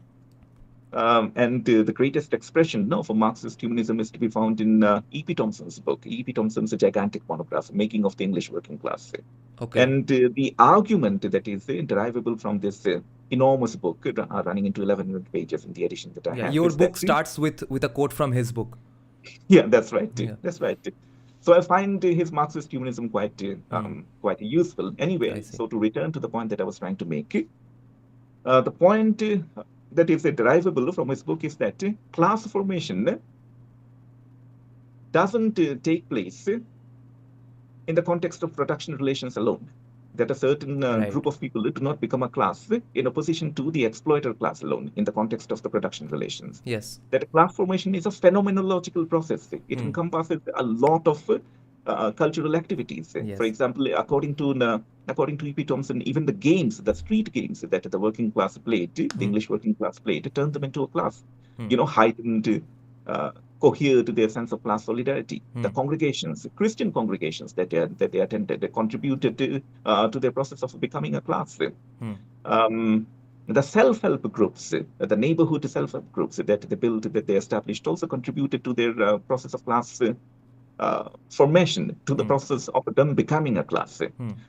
And the greatest expression for Marxist humanism is to be found in E.P. Thompson's book. E.P. Thompson's a gigantic monograph, Making of the English Working Class. Okay. And the argument that is derivable from this enormous book, running into 1,100 pages in the edition that I have. Your book starts with a quote from his book. Yeah, that's right. That's right. So I find his Marxist humanism quite useful. Anyway, so to return to the point that I was trying to make, the point that is derivable from his book is that class formation doesn't take place in the context of production relations alone. That a certain group of people do not become a class in opposition to the exploiter class alone in the context of the production relations. Yes. That class formation is a phenomenological process. It encompasses a lot of cultural activities. Yes. For example, according to E.P. Thompson, even the games, the street games that the working class played, the English working class played, turned them into a class. Heightened, cohered their sense of class solidarity. The congregations, Christian congregations that they attended, they contributed to their process of becoming a class. The self-help groups, the neighborhood self-help groups that they built, that they established, also contributed to their process of class formation, to the process of them becoming a class.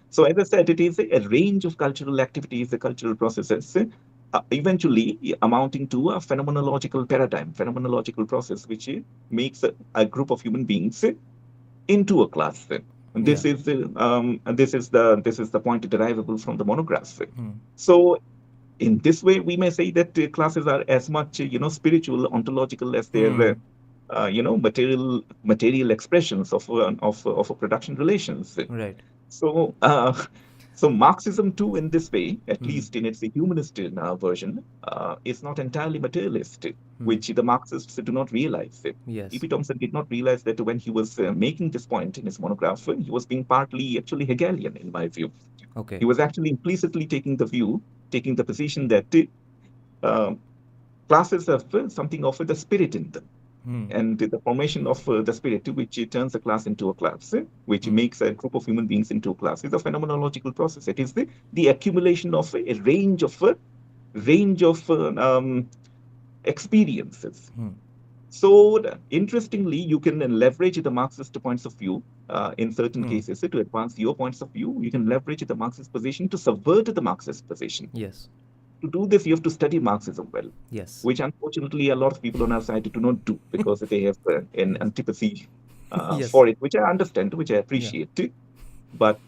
So as I said, it is a range of cultural activities, the cultural processes, eventually amounting to a phenomenological paradigm, phenomenological process, which makes a group of human beings into a class. And this is the point derivable from the monographs. So in this way, we may say that classes are as much spiritual, ontological as their material expressions of production relations. Right. So so Marxism too, in this way, at least in its humanist version, is not entirely materialist, which the Marxists do not realize. Yes. E.P. Thompson did not realize that when he was making this point in his monograph, he was being partly actually Hegelian, in my view. Okay. He was actually implicitly taking the position that classes have something of the spirit in them. And the formation of the spirit, which turns a class into a class, which makes a group of human beings into a class, is a phenomenological process. It is the accumulation of a range of experiences. So interestingly, you can leverage the Marxist points of view in certain cases to advance your points of view. You can leverage the Marxist position to subvert the Marxist position. Yes. To do this, you have to study Marxism well. Yes. Which unfortunately a lot of people on our side do not do, because they have an antipathy for it, which I understand, which I appreciate. But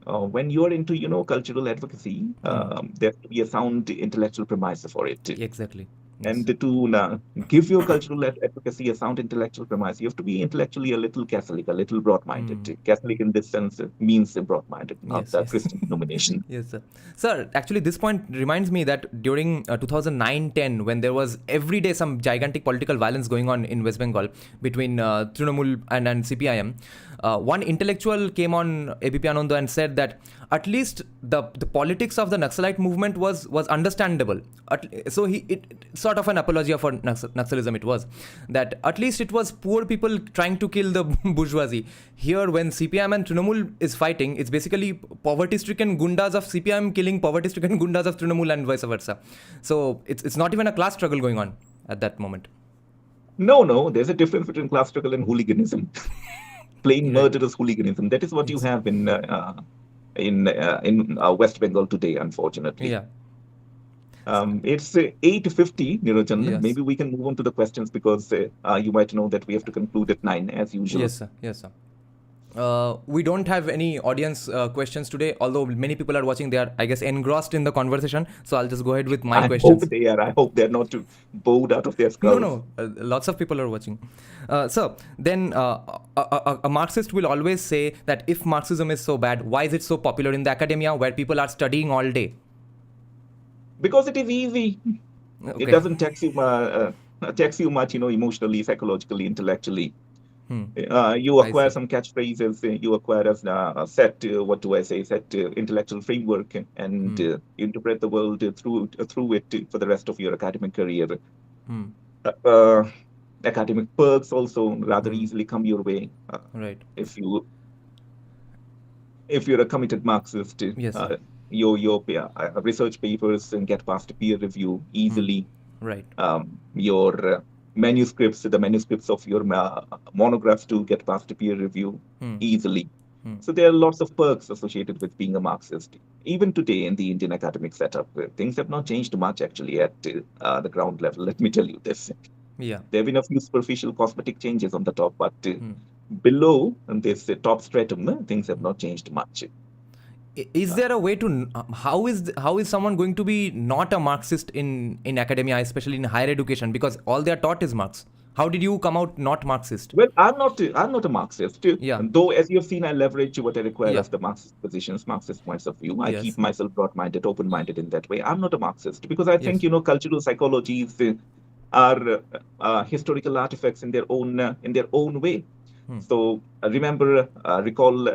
when you're into cultural advocacy, there has to be a sound intellectual premise for it. Exactly. And to give your cultural advocacy a sound intellectual premise, you have to be intellectually a little Catholic, a little broad-minded. Catholic in this sense means broad-minded, not the Christian denomination. Yes, sir. Sir, actually, this point reminds me that during 2009-10, when there was every day some gigantic political violence going on in West Bengal between Trinamool and CPIM, one intellectual came on ABP Ananda and said that at least the politics of the Naxalite movement was understandable. So it sort of an apology for Naxalism it was. That at least it was poor people trying to kill the bourgeoisie. Here, when CPIM and Trinamool is fighting, it's basically poverty-stricken gundas of CPIM killing poverty-stricken gundas of Trinamool and vice versa. So it's not even a class struggle going on at that moment. No, there's a difference between class struggle and hooliganism. Plain murderous hooliganism. That is what you have in West Bengal today, unfortunately. Yeah. It's 8:50, Niranjan. Yes. Maybe we can move on to the questions, because you might know that we have to conclude at 9 as usual. Yes, sir. We don't have any audience questions today, although many people are watching. They are, I guess, engrossed in the conversation. So I'll just go ahead with my questions. I hope they're not too bored out of their skulls. No. Lots of people are watching. So then a Marxist will always say that if Marxism is so bad, why is it so popular in the academia where people are studying all day? Because it is easy. It Okay. doesn't tax you much, emotionally, psychologically, intellectually. You I acquire see. some catchphrases, you acquire a set, what do I say, set intellectual framework, and interpret the world through it for the rest of your academic career. Uh, Academic perks also rather easily come your way Right. if you're a committed Marxist. Yes, sir. Your research papers get past peer review easily. Right. Your the manuscripts of your monographs to get past peer review easily. So there are lots of perks associated with being a Marxist. Even today in the Indian academic setup, things have not changed much actually at the ground level. Let me tell you this. Yeah. There have been a few superficial cosmetic changes on the top, but below this top stratum, things have not changed much. Is there a way to how is someone going to be not a Marxist in academia, especially in higher education, because all they are taught is Marx? How did you come out not Marxist? Well, I'm not a Marxist. Yeah. And though, as you have seen, I leverage what I require Yeah. of the Marxist positions, Marxist points of view. I Yes. keep myself broad-minded, open-minded in that way. I'm not a Marxist because I think Yes. cultural psychologies are historical artifacts in their own way. So recall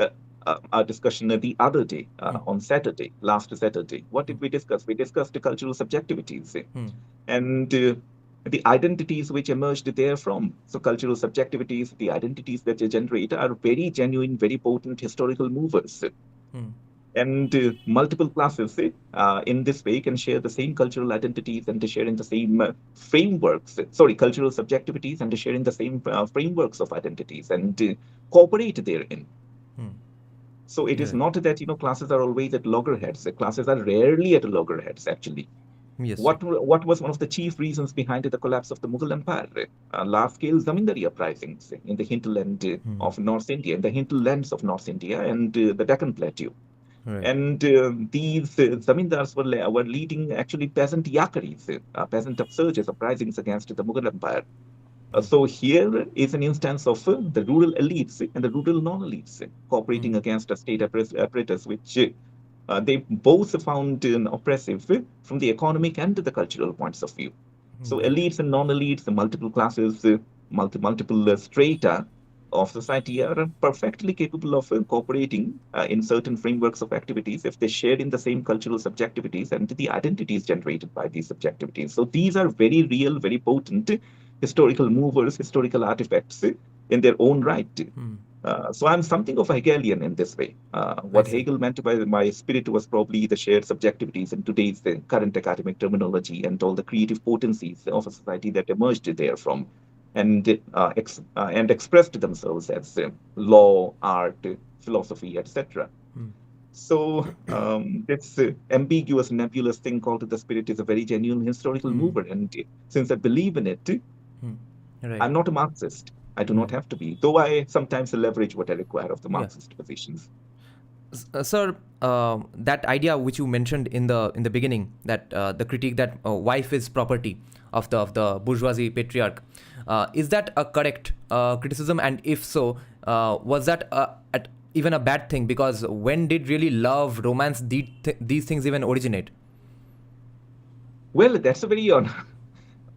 our discussion the other day on Saturday, last Saturday. What did we discuss? We discussed the cultural subjectivities and the identities which emerged therefrom. So cultural subjectivities, the identities that they generate are very genuine, very potent historical movers. And multiple classes in this way can share the same cultural identities and to share in the same frameworks. Sorry, cultural subjectivities and to share in the same frameworks of identities and cooperate therein. So it is not that classes are always at loggerheads. Classes are rarely at loggerheads actually. Yes. What was one of the chief reasons behind the collapse of the Mughal Empire? Large-scale zamindari uprisings in the hinterland of North India, in the hinterlands of North India and the Deccan Plateau. Right. And these zamindars were leading actually peasant yakaris, peasant upsurges, uprisings against the Mughal Empire. So here is an instance of the rural elites and the rural non-elites cooperating against a state apparatus, which they both found oppressive from the economic and the cultural points of view. So elites and non-elites, the multiple classes, multiple strata of society are perfectly capable of cooperating in certain frameworks of activities if they share in the same cultural subjectivities and the identities generated by these subjectivities. So these are very real, very potent historical movers, historical artifacts in their own right. So I'm something of a Hegelian in this way. What Hegel meant by my spirit was probably the shared subjectivities in today's current academic terminology and all the creative potencies of a society that emerged therefrom and expressed themselves as law, art, philosophy, etc. So this ambiguous, nebulous thing called the spirit is a very genuine historical mover. And since I believe in it, I'm not a Marxist. I do not have to be, though I sometimes leverage what I require of the Marxist positions. Sir, that idea which you mentioned in the beginning, that the critique that wife is property of the bourgeoisie patriarch, is that a correct criticism? And if so, was that even a bad thing? Because when did really love, romance, these things even originate? Well, that's a very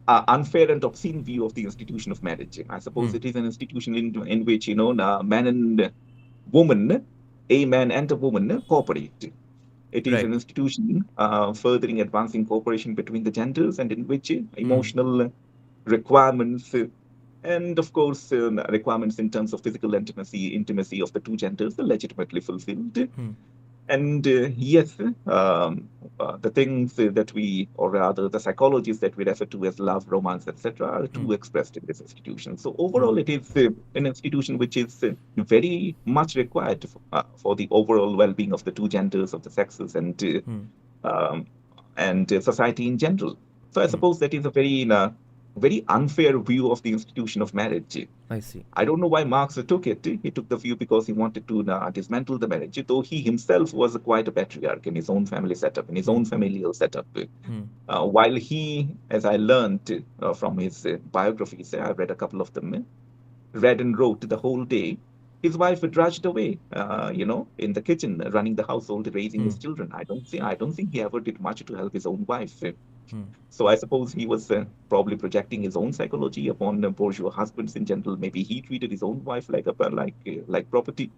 unfair and obscene view of the institution of marriage. I suppose it is an institution in which man and woman, a man and a woman cooperate. It is an institution furthering advancing cooperation between the genders and in which emotional requirements and of course requirements in terms of physical intimacy of the two genders are legitimately fulfilled. And yes, the things that we, or rather the psychologies that we refer to as love, romance, etc., are too expressed in this institution. So overall, it is an institution which is very much required for the overall well-being of the two genders, of the sexes, and society in general. So I suppose that is a very unfair view of the institution of marriage. I see. I don't know why Marx took it. He took the view because he wanted to dismantle the marriage, though he himself was quite a patriarch in his own family setup, in his own familial setup. While he, as I learned from his biographies, I read a couple of them, read and wrote the whole day. his wife drudged away, in the kitchen, running the household, raising his children. I don't think he ever did much to help his own wife. So I suppose he was probably projecting his own psychology upon bourgeois husbands in general. Maybe he treated his own wife like property.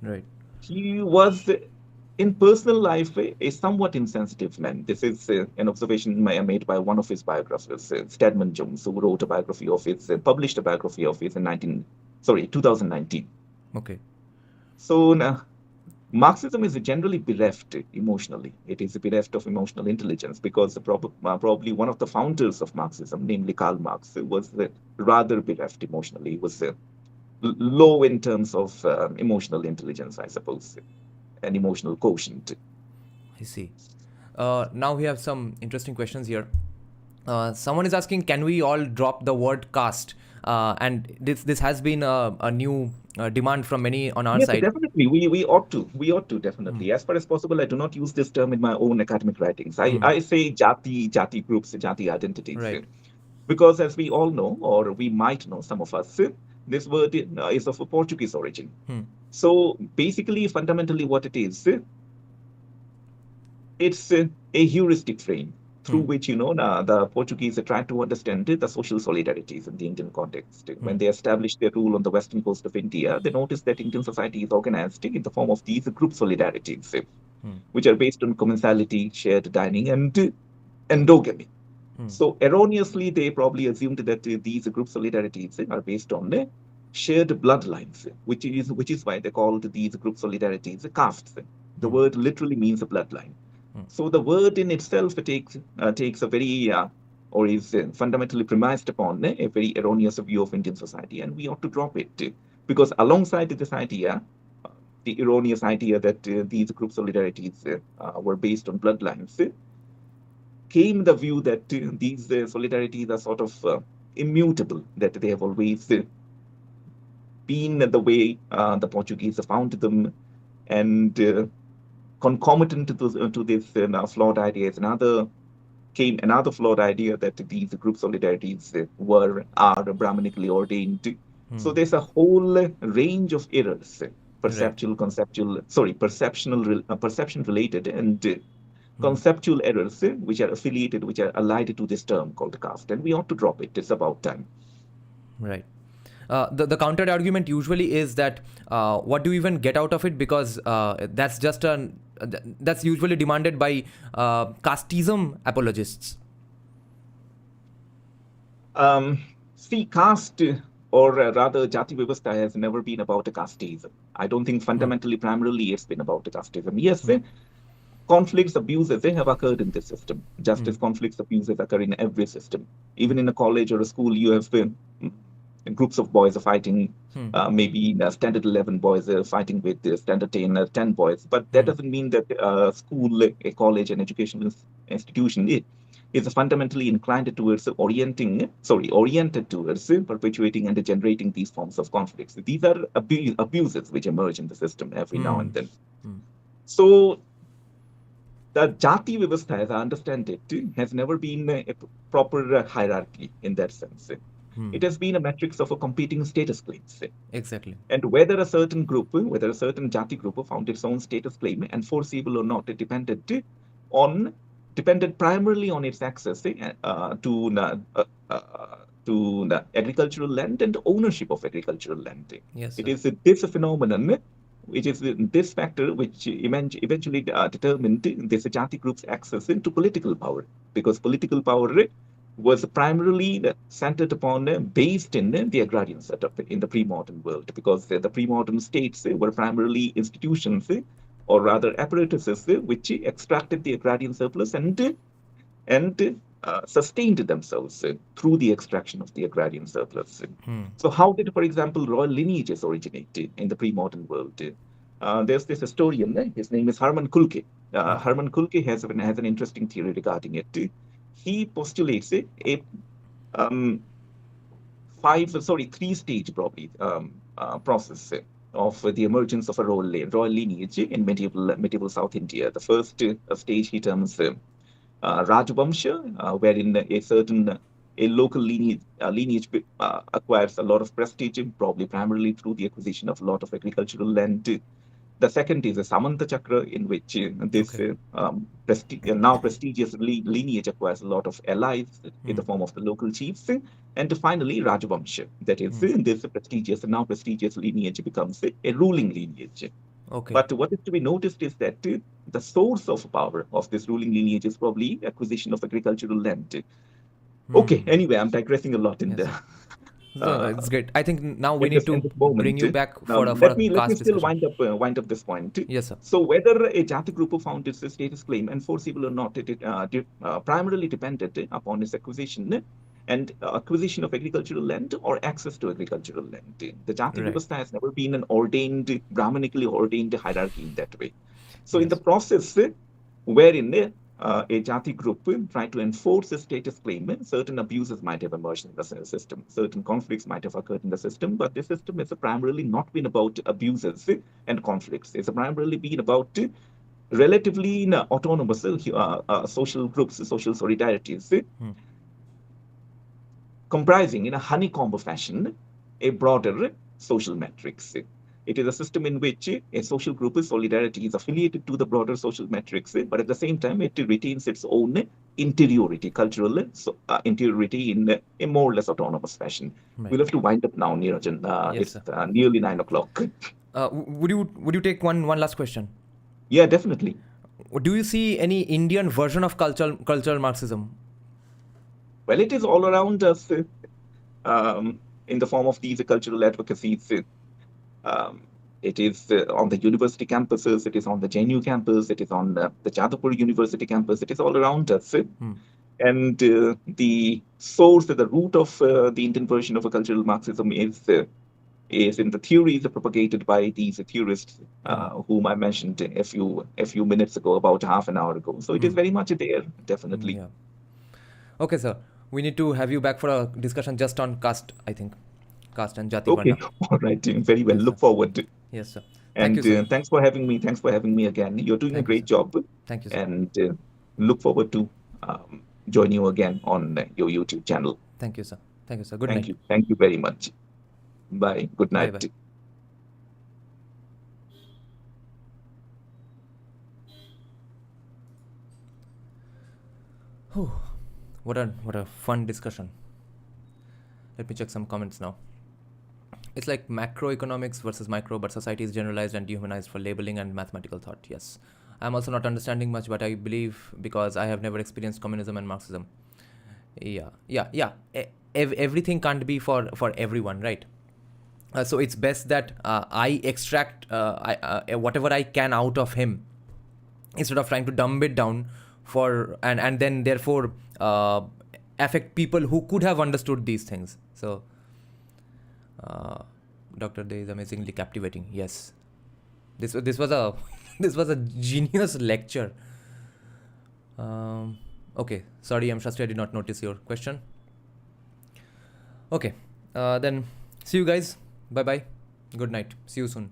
Right. He was in personal life a somewhat insensitive man. This is an observation made by one of his biographers, Stedman Jones, who wrote a biography of his, published a biography of his in 2019. Okay. So Marxism is generally bereft emotionally. It is bereft of emotional intelligence because probably one of the founders of Marxism, namely Karl Marx, was rather bereft emotionally. He was low in terms of emotional intelligence, I suppose, an emotional quotient. I see. Now we have some interesting questions here. Someone is asking, can we all drop the word caste? And this has been a new demand from many on our Yes, side. definitely. We ought to. We ought to, definitely. As far as possible, I do not use this term in my own academic writings. I say jati groups, jati identities. Right. Because as we all know, or we might know, some of us, this word is of a Portuguese origin. So basically, fundamentally what it is, it's a heuristic frame through which, the Portuguese tried to understand the social solidarities in the Indian context. When they established their rule on the western coast of India, they noticed that Indian society is organized in the form of these group solidarities, which are based on commensality, shared dining, and endogamy. So erroneously, they probably assumed that these group solidarities are based on shared bloodlines, which is why they called these group solidarities castes. The word literally means a bloodline. So the word in itself takes a very or is fundamentally premised upon a very erroneous view of Indian society, and we ought to drop it because alongside this idea, the erroneous idea that these group solidarities were based on bloodlines, came the view that these solidarities are sort of immutable, that they have always been the way the Portuguese found them, and concomitant to this flawed idea is another flawed idea that these group solidarities are Brahmanically ordained. So there's a whole range of errors, perception related, and conceptual errors which are allied to this term called caste, and we ought to drop it. It's about time. Right. The counter argument usually is that what do you even get out of it, because that's usually demanded by casteism apologists. See, caste, or rather Jati Vasta, has never been about a casteism. I don't think fundamentally, primarily, it's been about a casteism. Yes, conflicts, abuses, they have occurred in this system. Just as conflicts, abuses occur in every system. Even in a college or a school, you have groups of boys are fighting, maybe standard 11 boys are fighting with standard 10 boys. But that doesn't mean that a school, a college, an educational institution is fundamentally inclined towards oriented towards perpetuating and generating these forms of conflicts. These are abuses which emerge in the system every now and then. So the Jati Vivastha, as I understand it, has never been a proper hierarchy in that sense. It has been a matrix of a competing status claims. Exactly. And whether a certain Jati group found its own status claim, enforceable or not, it depended primarily on its access to the agricultural land and ownership of agricultural land. Yes, it is this phenomenon, which is this factor which eventually determined this Jati group's access into political power, because political power was primarily centered upon, based in the agrarian setup in the pre-modern world, because the pre-modern states were primarily institutions, or rather apparatuses, which extracted the agrarian surplus and sustained themselves through the extraction of the agrarian surplus. So how did, for example, royal lineages originate in the pre-modern world? There's this historian, his name is Hermann Kulke. Hermann Kulke has an interesting theory regarding it. He postulates a three-stage probably process of the emergence of a royal lineage in medieval South India. The first stage he terms Rajvamsha, wherein a a local lineage acquires a lot of prestige, probably primarily through the acquisition of a lot of agricultural land. The second is a Samanta Chakra, in which this now prestigious lineage acquires a lot of allies in the form of the local chiefs. And finally, Rajavamsha, that is, this prestigious and now prestigious lineage becomes a ruling lineage. Okay. But what is to be noticed is that the source of power of this ruling lineage is probably acquisition of agricultural land. Okay, anyway, I'm digressing a lot in there. So it's great. I think now we need to bring you back Now, for a let me caste still discussion. wind up this point. Yes, sir. So whether a Jati group found its status claim enforceable or not, it primarily depended upon its acquisition and acquisition of agricultural land or access to agricultural land. The Jati Vasta has never been an ordained, Brahmanically ordained hierarchy in that way. So in the process wherein a Jati group tried to enforce a status claim, certain abuses might have emerged in the system, certain conflicts might have occurred in the system, but the system has primarily not been about abuses and conflicts. It's primarily been about relatively autonomous social groups, social solidarities, comprising in a honeycomb fashion a broader social matrix. It is a system in which a social group of solidarity is affiliated to the broader social matrix, but at the same time, it retains its own interiority, cultural interiority in a more or less autonomous fashion. We'll have to wind up now, Neerajan. Yes, it's nearly 9 o'clock. Would you take one last question? Yeah, definitely. Do you see any Indian version of cultural Marxism? Well, it is all around us in the form of these cultural advocacies. It is on the university campuses, it is on the JNU campus, it is on the Jadavpur University campus, it is all around us. And the source, the root of the Indian version of a cultural Marxism is in the theories propagated by these theorists whom I mentioned a few minutes ago, about half an hour ago. So it is very much there, definitely. Yeah. Okay, sir. We need to have you back for a discussion just on caste, I think. Caste and Jati Varna. Okay, all right, very well. Yes, Look sir. forward. Yes, sir. And Thank you, sir. thanks for having me. Thanks for having me again. You're doing a great job. Thank you, sir. And look forward to join you again on your YouTube channel. Thank you, sir. Thank you, sir. Good night. Thank you very much. Bye. Good night. Bye-bye. What a fun discussion. Let me check some comments now. It's like macroeconomics versus micro, but society is generalized and dehumanized for labeling and mathematical thought. Yes. I'm also not understanding much, but I believe because I have never experienced communism and Marxism. Yeah. Everything can't be for everyone, right? So it's best that I extract whatever I can out of him instead of trying to dumb it down and then therefore affect people who could have understood these things. So Dr. Dey is amazingly captivating. Yes, this was a this was a genius lecture. Okay, sorry, I'm Shastri, I did not notice your question. Okay, then see you guys. Bye bye. Good night. See you soon.